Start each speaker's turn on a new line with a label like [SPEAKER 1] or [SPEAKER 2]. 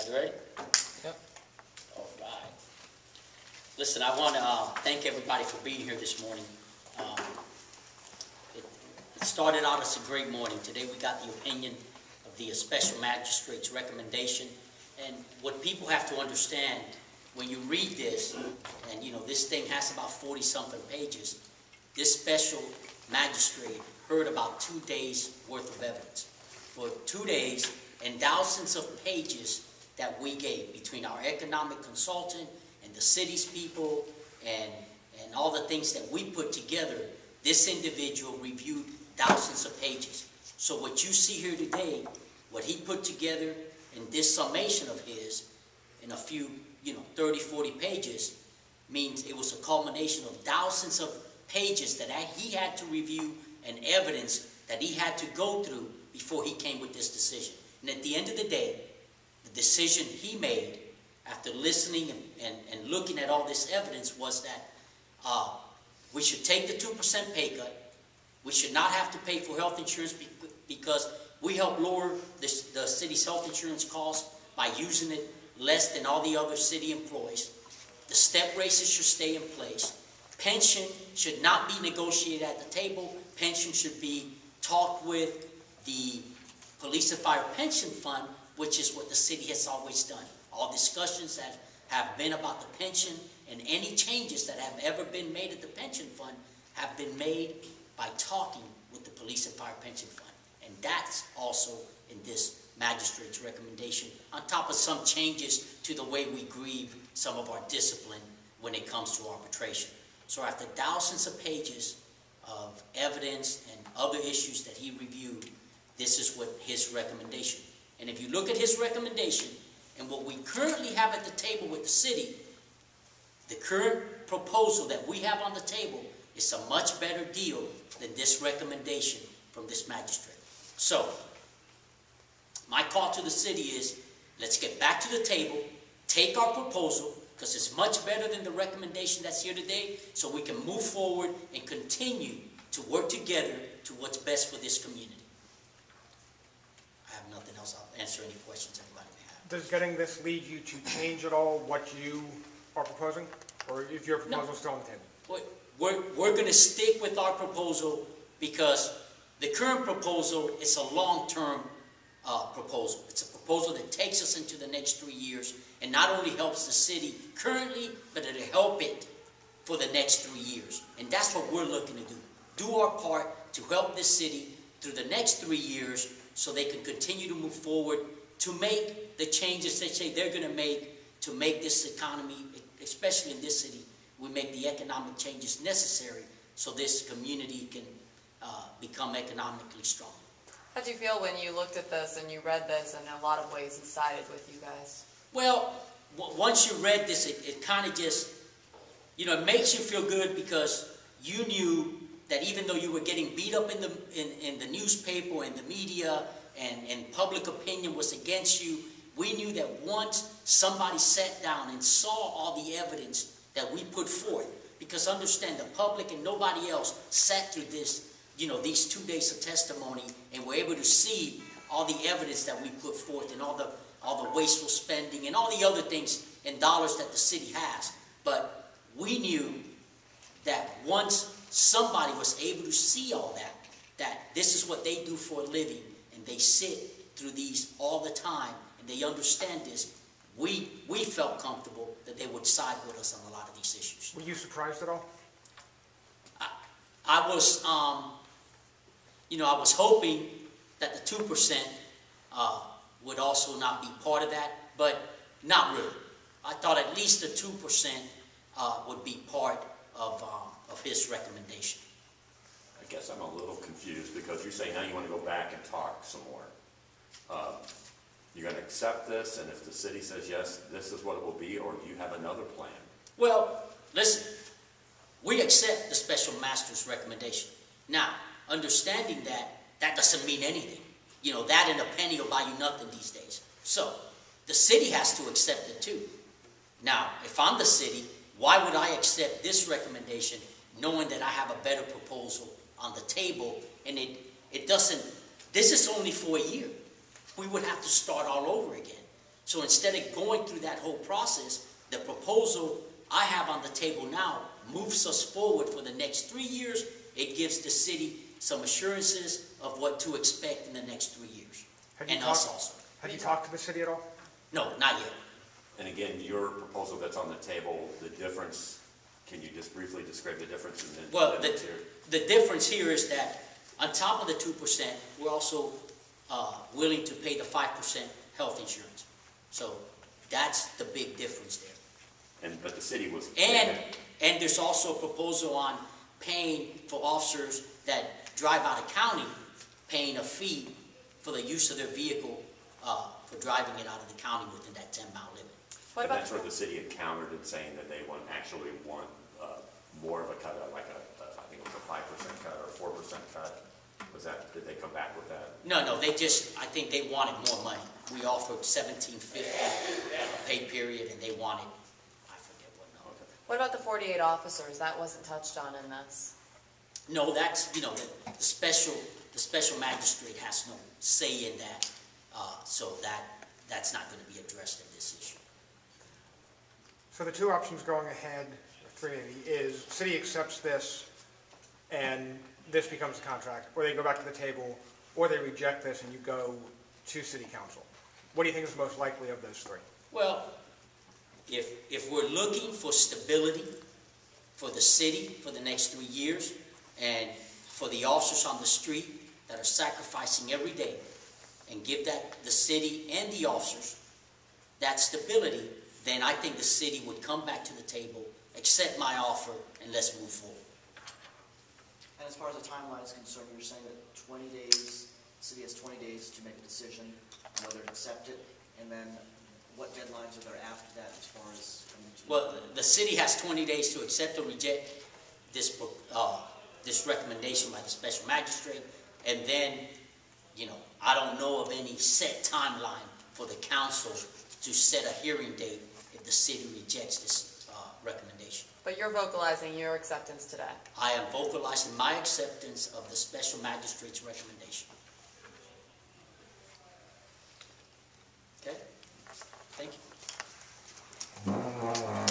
[SPEAKER 1] You ready?
[SPEAKER 2] Yep.
[SPEAKER 1] All right. Listen, I want to thank everybody for being here this morning. It started out as a great morning. Today we got the opinion of the Special Magistrate's recommendation. And what people have to understand, when you read this, and you know, this thing has about 40-something pages, this Special Magistrate heard about 2 days worth of evidence. For 2 days and thousands of pages that we gave between our economic consultant and the city's people and all the things that we put together, this individual reviewed thousands of pages. So what you see here today, what he put together in this summation of his in a few, 30, 40 pages, means it was a culmination of thousands of pages that he had to review and evidence that he had to go through before he came with this decision. And at the end of the day, the decision he made after listening and looking at all this evidence was that we should take the 2% pay cut. We should not have to pay for health insurance because we help lower the city's health insurance costs by using it less than all the other city employees. The step raises should stay in place. Pension should not be negotiated at the table. Pension should be talked with the Police and Fire Pension Fund, which is what the city has always done. All discussions that have been about the pension and any changes that have ever been made at the pension fund have been made by talking with the Police and Fire Pension Fund. And that's also in this magistrate's recommendation, on top of some changes to the way we grieve some of our discipline when it comes to arbitration. So after thousands of pages of evidence and other issues that he reviewed, this is what his recommendation. And if you look at his recommendation and what we currently have at the table with the city, the current proposal that we have on the table is a much better deal than this recommendation from this magistrate. So, my call to the city is, let's get back to the table, take our proposal, because it's much better than the recommendation that's here today, so we can move forward and continue to work together to what's best for this community. I have nothing else. I'll answer any questions anybody may have.
[SPEAKER 2] Does getting this lead you to change at all what you are proposing? Or is your proposal still on the table?
[SPEAKER 1] We're going to stick with our proposal because the current proposal is a long-term proposal. It's a proposal that takes us into the next 3 years and not only helps the city currently, but it'll help it for the next 3 years. And that's what we're looking to do. Do our part to help this city through the next 3 years so they can continue to move forward to make the changes they say they're going to make this economy, especially in this city, we make the economic changes necessary so this community can become economically strong.
[SPEAKER 3] How did you feel when you looked at this and you read this and in a lot of ways he sided with you guys?
[SPEAKER 1] Well, once you read this, it kind of just, it makes you feel good because you knew that even though you were getting beat up in the newspaper and the media and public opinion was against you, we knew that once somebody sat down and saw all the evidence that we put forth, because understand, the public and nobody else sat through this, these 2 days of testimony and were able to see all the evidence that we put forth and all the wasteful spending and all the other things and dollars that the city has. But we knew that once somebody was able to see all that this is what they do for a living and they sit through these all the time and they understand this, we felt comfortable that they would side with us on a lot of these issues.
[SPEAKER 2] Were you surprised at all?
[SPEAKER 1] I was, I was hoping that the 2% would also not be part of that, but not really. I thought at least the 2% would be part of his recommendation.
[SPEAKER 4] I guess I'm a little confused because you're saying now you want to go back and talk some more. You're going to accept this, and if the city says yes, this is what it will be, or do you have another plan?
[SPEAKER 1] Well, listen, we accept the special master's recommendation. Now, understanding that doesn't mean anything. That and a penny will buy you nothing these days. So, the city has to accept it too. Now, if I'm the city, why would I accept this recommendation knowing that I have a better proposal on the table and it doesn't, this is only for a year. We would have to start all over again. So instead of going through that whole process, the proposal I have on the table now moves us forward for the next 3 years. It gives the city some assurances of what to expect in the next 3 years. And us also.
[SPEAKER 2] Have you talked to the city at all?
[SPEAKER 1] No, not yet.
[SPEAKER 4] And again, your proposal that's on the table, the difference, can you just briefly describe the difference in the
[SPEAKER 1] Well,
[SPEAKER 4] limits here?
[SPEAKER 1] the difference here is that on top of the 2%, we're also willing to pay the 5% health insurance. So that's the big difference there.
[SPEAKER 4] But the city was...
[SPEAKER 1] And there's also a proposal on paying for officers that drive out of county, paying a fee for the use of their vehicle for driving it out of the county within that 10-mile limit.
[SPEAKER 3] What about
[SPEAKER 4] that's where the city had countered in saying that they actually want more of a cut, I think it was a 5% cut or a 4% cut. Did they come back with that?
[SPEAKER 1] No, I think they wanted more money. We offered $17.50 a pay period, and they wanted, I forget what number.
[SPEAKER 3] What about the 48 officers? That wasn't touched on in this.
[SPEAKER 1] No, that's, the special magistrate has no say in that, so that's not going to be addressed in this issue.
[SPEAKER 2] So the two options going ahead, or three maybe, is city accepts this and this becomes a contract, or they go back to the table, or they reject this and you go to city council. What do you think is most likely of those three?
[SPEAKER 1] Well, if we're looking for stability for the city for the next 3 years, and for the officers on the street that are sacrificing every day, and give that the city and the officers that stability, then I think the city would come back to the table, accept my offer, and let's move forward.
[SPEAKER 5] And as far as the timeline is concerned, you're saying that 20 days, the city has 20 days to make a decision on whether to accept it, and then what deadlines are there after that as far as coming to...
[SPEAKER 1] Well, the city has 20 days to accept or reject this recommendation by the special magistrate, and then, I don't know of any set timeline for the council to set a hearing date if the city rejects this recommendation.
[SPEAKER 3] But you're vocalizing your acceptance today.
[SPEAKER 1] I am vocalizing my acceptance of the special magistrate's recommendation. Okay? Thank you.